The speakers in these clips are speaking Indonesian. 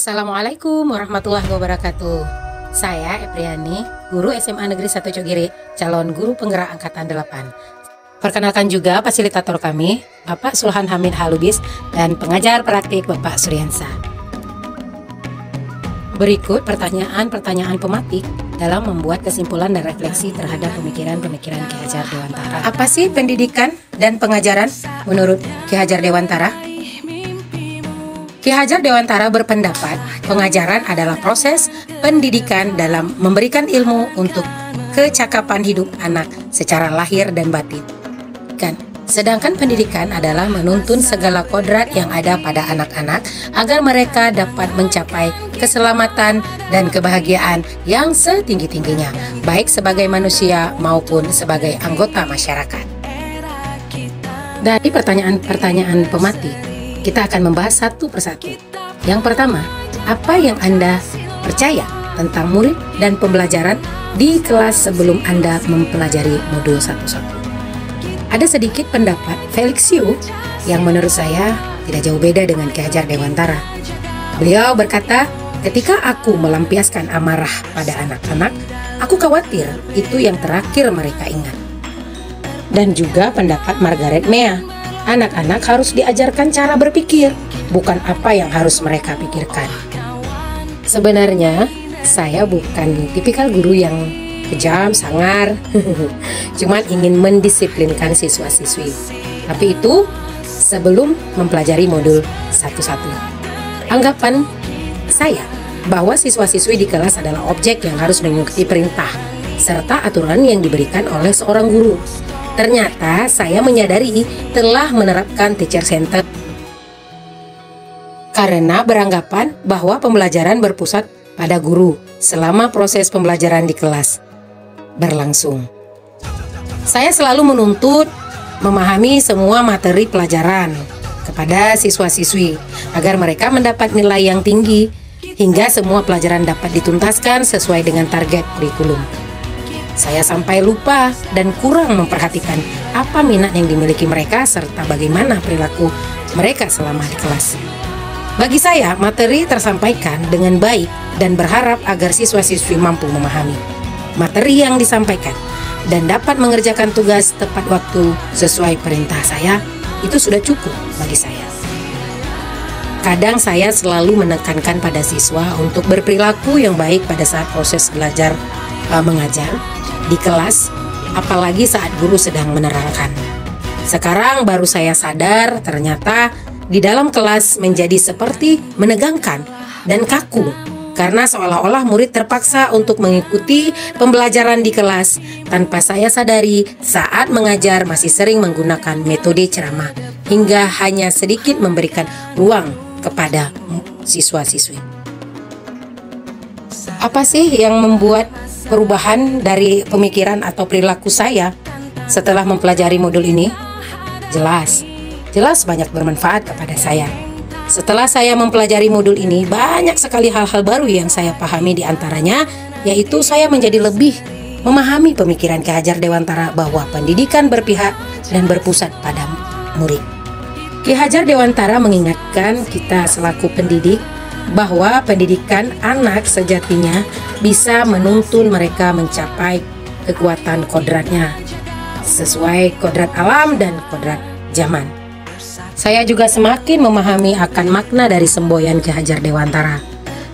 Assalamualaikum warahmatullahi wabarakatuh. Saya Epriani, guru SMA Negeri 1 Cogiri, calon guru penggerak angkatan 8. Perkenalkan juga fasilitator kami, Bapak Sulhan Hamid Halubis, dan pengajar praktik Bapak Suryansa. Berikut pertanyaan-pertanyaan pematik dalam membuat kesimpulan dan refleksi terhadap pemikiran-pemikiran Ki Hajar Dewantara. Apa sih pendidikan dan pengajaran menurut Ki Hajar Dewantara? Ki Hajar Dewantara berpendapat pengajaran adalah proses pendidikan dalam memberikan ilmu untuk kecakapan hidup anak secara lahir dan batin. Sedangkan pendidikan adalah menuntun segala kodrat yang ada pada anak-anak agar mereka dapat mencapai keselamatan dan kebahagiaan yang setinggi-tingginya, baik sebagai manusia maupun sebagai anggota masyarakat. Dari pertanyaan-pertanyaan pematik, kita akan membahas satu persatu. Yang pertama, apa yang Anda percaya tentang murid dan pembelajaran di kelas sebelum Anda mempelajari modul 1-1? Ada sedikit pendapat Felix Yu yang menurut saya tidak jauh beda dengan Ki Hajar Dewantara. Beliau berkata, ketika aku melampiaskan amarah pada anak-anak, aku khawatir itu yang terakhir mereka ingat. Dan juga pendapat Margaret Mea, anak-anak harus diajarkan cara berpikir, bukan apa yang harus mereka pikirkan. Sebenarnya, saya bukan tipikal guru yang kejam, sangar, cuma ingin mendisiplinkan siswa-siswi. Tapi itu sebelum mempelajari modul 1-1. Anggapan saya bahwa siswa-siswi di kelas adalah objek yang harus mengikuti perintah, serta aturan yang diberikan oleh seorang guru. Ternyata saya menyadari telah menerapkan teacher center karena beranggapan bahwa pembelajaran berpusat pada guru selama proses pembelajaran di kelas berlangsung. Saya selalu menuntut memahami semua materi pelajaran kepada siswa-siswi agar mereka mendapat nilai yang tinggi hingga semua pelajaran dapat dituntaskan sesuai dengan target kurikulum. Saya sampai lupa dan kurang memperhatikan apa minat yang dimiliki mereka serta bagaimana perilaku mereka selama di kelas. Bagi saya, materi tersampaikan dengan baik dan berharap agar siswa-siswi mampu memahami materi yang disampaikan dan dapat mengerjakan tugas tepat waktu sesuai perintah saya, itu sudah cukup bagi saya. Kadang saya selalu menekankan pada siswa untuk berperilaku yang baik pada saat proses belajar mengajar di kelas, apalagi saat guru sedang menerangkan. Sekarang baru saya sadar ternyata di dalam kelas menjadi seperti menegangkan dan kaku karena seolah-olah murid terpaksa untuk mengikuti pembelajaran di kelas tanpa saya sadari saat mengajar masih sering menggunakan metode ceramah hingga hanya sedikit memberikan ruang kepada siswa-siswi. Apa sih yang membuat perubahan dari pemikiran atau perilaku saya setelah mempelajari modul ini? Jelas banyak bermanfaat kepada saya. Setelah saya mempelajari modul ini, banyak sekali hal-hal baru yang saya pahami, di antaranya yaitu saya menjadi lebih memahami pemikiran Ki Hajar Dewantara bahwa pendidikan berpihak dan berpusat pada murid. Ki Hajar Dewantara mengingatkan kita selaku pendidik bahwa pendidikan anak sejatinya bisa menuntun mereka mencapai kekuatan kodratnya sesuai kodrat alam dan kodrat zaman. Saya juga semakin memahami akan makna dari semboyan Ki Hajar Dewantara,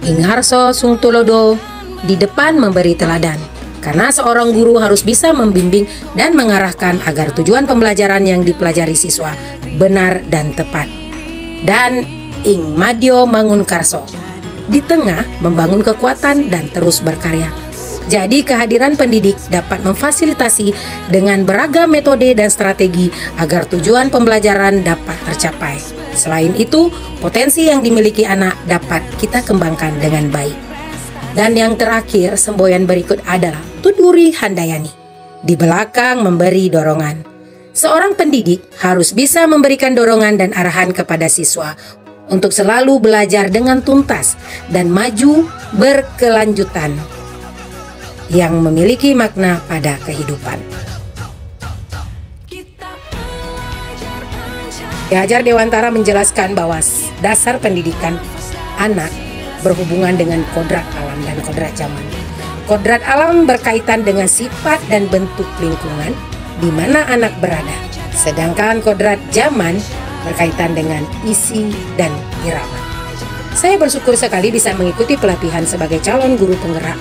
Ingharso Sung Tulodo, di depan memberi teladan, karena seorang guru harus bisa membimbing dan mengarahkan agar tujuan pembelajaran yang dipelajari siswa benar dan tepat. Dan Ing Madyo Mangunkarso, di tengah membangun kekuatan dan terus berkarya. Jadi kehadiran pendidik dapat memfasilitasi dengan beragam metode dan strategi agar tujuan pembelajaran dapat tercapai. Selain itu, potensi yang dimiliki anak dapat kita kembangkan dengan baik. Dan yang terakhir, semboyan berikut adalah Tuturi Handayani, di belakang memberi dorongan. Seorang pendidik harus bisa memberikan dorongan dan arahan kepada siswa untuk selalu belajar dengan tuntas dan maju berkelanjutan yang memiliki makna pada kehidupan. Ki Hajar Dewantara menjelaskan bahwa dasar pendidikan anak berhubungan dengan kodrat alam dan kodrat zaman. Kodrat alam berkaitan dengan sifat dan bentuk lingkungan di mana anak berada, sedangkan kodrat zaman berkaitan dengan isi dan irama. Saya bersyukur sekali bisa mengikuti pelatihan sebagai calon guru penggerak,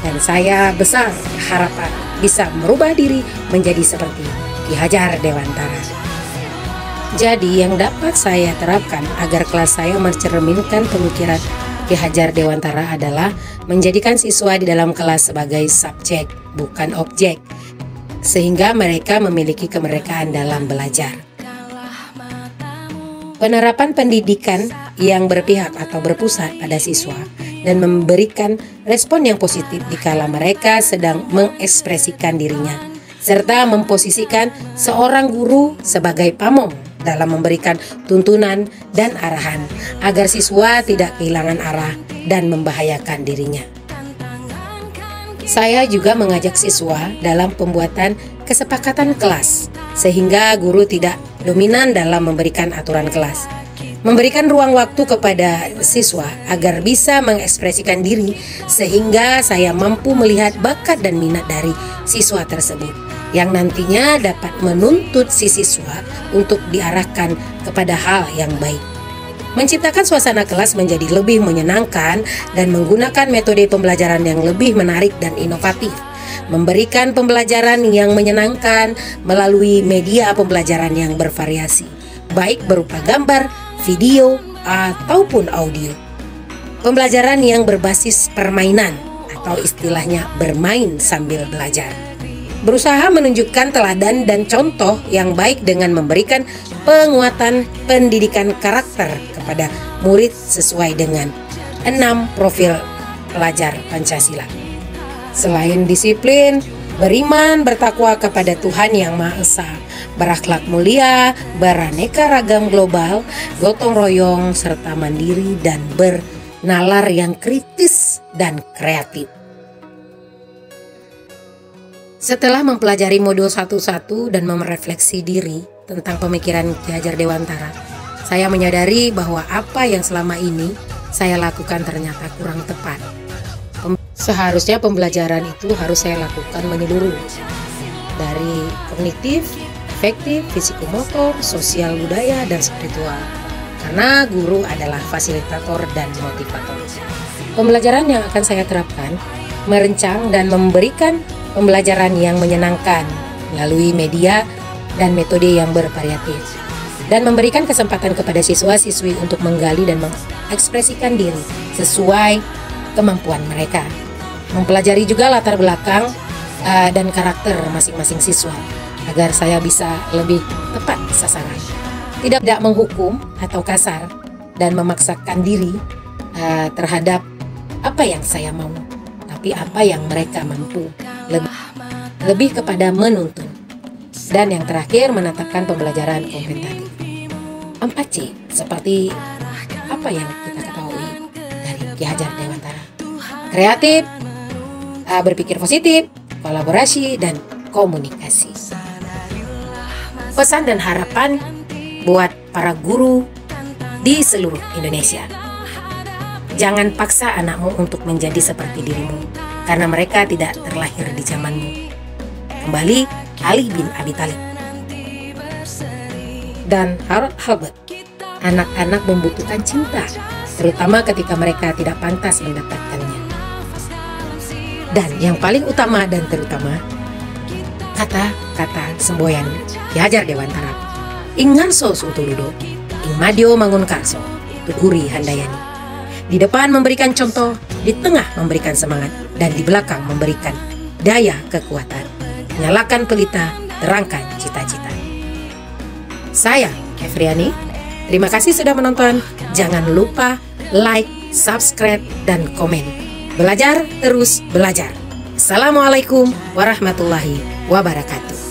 dan saya besar harapan bisa merubah diri menjadi seperti Ki Hajar Dewantara. Jadi yang dapat saya terapkan agar kelas saya mencerminkan pemikiran Ki Hajar Dewantara adalah menjadikan siswa di dalam kelas sebagai subjek, bukan objek, sehingga mereka memiliki kemerdekaan dalam belajar. Penerapan pendidikan yang berpihak atau berpusat pada siswa dan memberikan respon yang positif dikala mereka sedang mengekspresikan dirinya, serta memposisikan seorang guru sebagai pamong dalam memberikan tuntunan dan arahan agar siswa tidak kehilangan arah dan membahayakan dirinya. Saya juga mengajak siswa dalam pembuatan kesepakatan kelas, sehingga guru tidak dominan dalam memberikan aturan kelas. Memberikan ruang waktu kepada siswa agar bisa mengekspresikan diri, sehingga saya mampu melihat bakat dan minat dari siswa tersebut, yang nantinya dapat menuntut si siswa untuk diarahkan kepada hal yang baik. Menciptakan suasana kelas menjadi lebih menyenangkan dan menggunakan metode pembelajaran yang lebih menarik dan inovatif. Memberikan pembelajaran yang menyenangkan melalui media pembelajaran yang bervariasi, baik berupa gambar, video, ataupun audio. Pembelajaran yang berbasis permainan atau istilahnya bermain sambil belajar. Berusaha menunjukkan teladan dan contoh yang baik dengan memberikan penguatan pendidikan karakter kepada murid sesuai dengan 6 profil pelajar Pancasila. Selain disiplin, beriman, bertakwa kepada Tuhan Yang Maha Esa, berakhlak mulia, beraneka ragam global, gotong royong, serta mandiri dan bernalar yang kritis dan kreatif. Setelah mempelajari modul 1-1 dan merefleksi diri tentang pemikiran Ki Hajar Dewantara, saya menyadari bahwa apa yang selama ini saya lakukan ternyata kurang tepat. Seharusnya pembelajaran itu harus saya lakukan menyeluruh, dari kognitif, afektif, fisikomotor, sosial, budaya, dan spiritual. Karena guru adalah fasilitator dan motivator. Pembelajaran yang akan saya terapkan merencang dan memberikan pembelajaran yang menyenangkan melalui media dan metode yang bervariatif, dan memberikan kesempatan kepada siswa-siswi untuk menggali dan mengekspresikan diri sesuai kemampuan mereka. Mempelajari juga latar belakang dan karakter masing-masing siswa agar saya bisa lebih tepat sasaran. Tidak menghukum atau kasar dan memaksakan diri terhadap apa yang saya mau, tapi apa yang mereka mampu. Lebih kepada menuntun. Dan yang terakhir, menetapkan pembelajaran kompetitif 4C, seperti apa yang kita ketahui dari Ki Hajar Dewantara: kreatif, berpikir positif, kolaborasi, dan komunikasi. Pesan dan harapan buat para guru di seluruh Indonesia: jangan paksa anakmu untuk menjadi seperti dirimu, karena mereka tidak terlahir di zamanmu. Kembali Ali bin Abi Thalib. Dan Harold Halbert, anak-anak membutuhkan cinta, terutama ketika mereka tidak pantas mendapatkannya. Dan yang paling utama dan terutama, kata-kata semboyan Ki Hajar Dewantara: Ingarso Suntuludo, Ing Madio Mangunkarso, Tuguri Handayani. Di depan memberikan contoh, di tengah memberikan semangat, dan di belakang memberikan daya kekuatan. Nyalakan pelita, terangkan cita-cita. Saya, Kefriani, terima kasih sudah menonton. Jangan lupa like, subscribe, dan komen. Belajar terus belajar. Assalamualaikum warahmatullahi wabarakatuh.